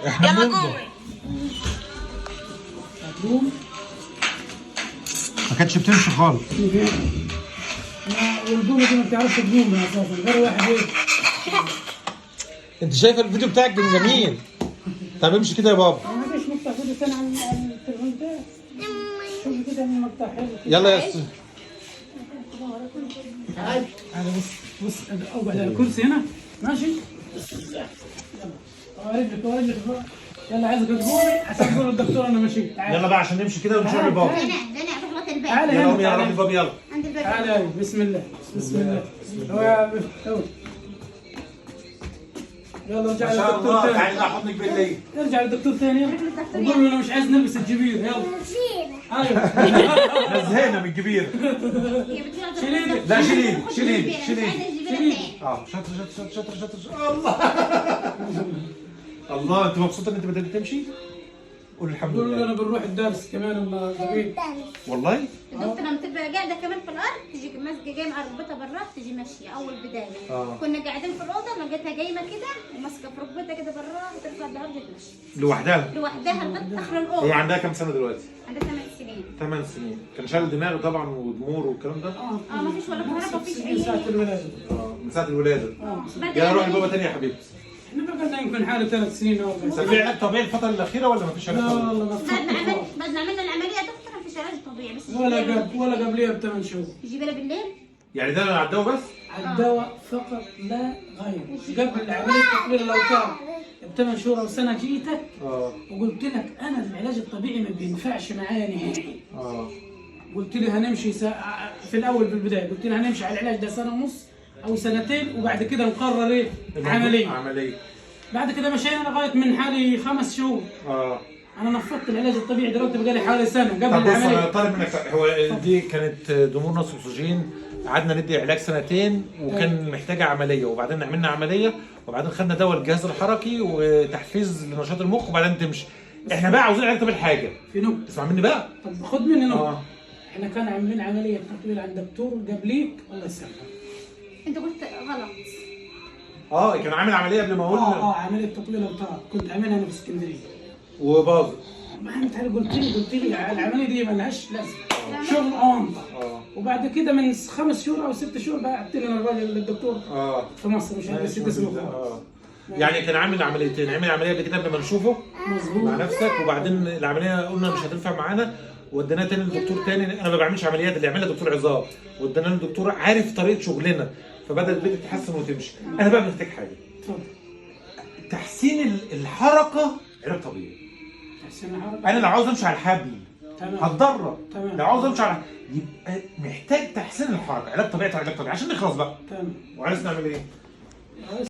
يلا قومي. هتقوم ما كانتش بتمشي خالص. والقومة دي ما بتعرفش تقوم اساسا غير واحد ايه. انت شايف الفيديو بتاعك كان جميل. طب امشي كده يا بابا. ما فيش مقطع فيديو ثاني عن التليفون ده. شوف كده من مقطع حلو كده. يلا يا استاذ. تعال بص اقعد على الكرسي هنا ماشي. يلا رجلك ورجلك فوق. يلا عايزك تقومي عشان تقول للدكتور انا مشيت. تعال يلا بقى عشان نمشي كده ونشوف البابا. هنا اروح لك البيت. تعال يلا هنا قومي يا تعال روح الباب يلا. عند البيت. تعال يا بسم الله بسم الله. يلا ارجع ما شاء للدكتور الله ثاني. تعالي بقى حضنك بالليل. ارجع للدكتور ثاني وقول له انا مش عايز نلبس الجبير. يلا ايوه نزهقنا من الكبير. شيلي. لا شيلي شيلي شيلي. شاطر شاطر شاطر شاطر شاطر. الله الله انت مبسوطه ان انت بدات تمشي؟ قول الحمد قول له لله. انا بنروح الدرس كمان الجبير. والله الدكتور لما تبقى قاعده كمان في الارض تجي ماسكه جايه مربوطه بالراس تجي ماشيه اول بدايه. كنا قاعدين في الاوضه لقيتها جايمه كده وماسكه في ركبتها كده بالراس وترفع ظهرها تمشي لوحدها. لوحدها لغايه اخر هو الاوضه. عندها كام سنه دلوقتي؟ عندها 8 سنين. 8 سنين. كان شال دماغه طبعا ودموره والكلام ده. ما فيش ولا كهرباء ما فيش من اي ساعة الولادة. من ساعه الولاده. بعد يلا روحي العملية- لبابا تاني يا حبيبتي. احنا بقى يمكن حوالي 3 سنين او 4 طب سنين. في علاج طبيعي الفتره الاخيره ولا ما فيش علاج لا طبيعي؟ والله ما بعد ما عملنا العمليه يا دكتور ما فيش علاج طبيعي بس ولا قبليها ب8 شهور. يجيب لها بالليل. يعني ده على الدواء بس؟ الدواء فقط لا غير. قبل عملية تطوير الأوتار ب8 شهور أو سنة جيتك وقلت لك أنا العلاج الطبيعي ما بينفعش معايا نهائي. قلت لي هنمشي في الأول بالبداية قلت لي هنمشي على العلاج ده سنة ونص أو سنتين وبعد كده نقرر إيه عملية. بعد كده مشينا لغاية من حوالي 5 شهور. أنا نفضت العلاج الطبيعي دلوقتي بقالي حوالي سنة قبل طب بص انا العملية. طالب منك هو دي كانت ضمور نقص اكسجين. قعدنا ندي علاج سنتين وكان محتاجه عمليه وبعدين عملنا عمليه وبعدين خدنا دواء الجهاز الحركي وتحفيز لنشاط المخ وبعدين تمشي. احنا بقى عاوزين علاج طبيعي حاجه. في نقطة. اسمع مني بقى. طب خد مني نقطة. احنا كان عاملين عملية تطويل عند دكتور قبليك الله يسلمك. انت قلت غلط. كان عامل عمليه قبل ما اقول. عملية تطويل اوتار كنت عاملها انا في اسكندرية. وباظت. ما انت قلت لي العملية دي مالهاش لازمة. شغل اونطه. وبعد كده من 5 شهور او 6 شهور بعت لنا الراجل الدكتور في مصر مش عارف نسيت اسمه. يعني كان عامل عمليتين. عمل عمليه قبل كده قبل ما نشوفه مظبوط مع نفسك وبعدين العمليه قلنا مش هتنفع معانا وديناه تاني لدكتور تاني. انا ما بعملش عمليات اللي يعملها دكتور عظام وديناه لدكتور عارف طريقه شغلنا فبدات البنت تتحسن وتمشي. انا بقى محتاج حاجه. اتفضل. تحسين الحركه علاج طبيعي. تحسين الحركه. انا لو عاوز امشي على الحبل هتضرر. لو عاوز امشي على يبقى محتاج تحسين الحركه علاج طبيعي عشان نخلص بقى. تمام. وعايز نعمل ايه؟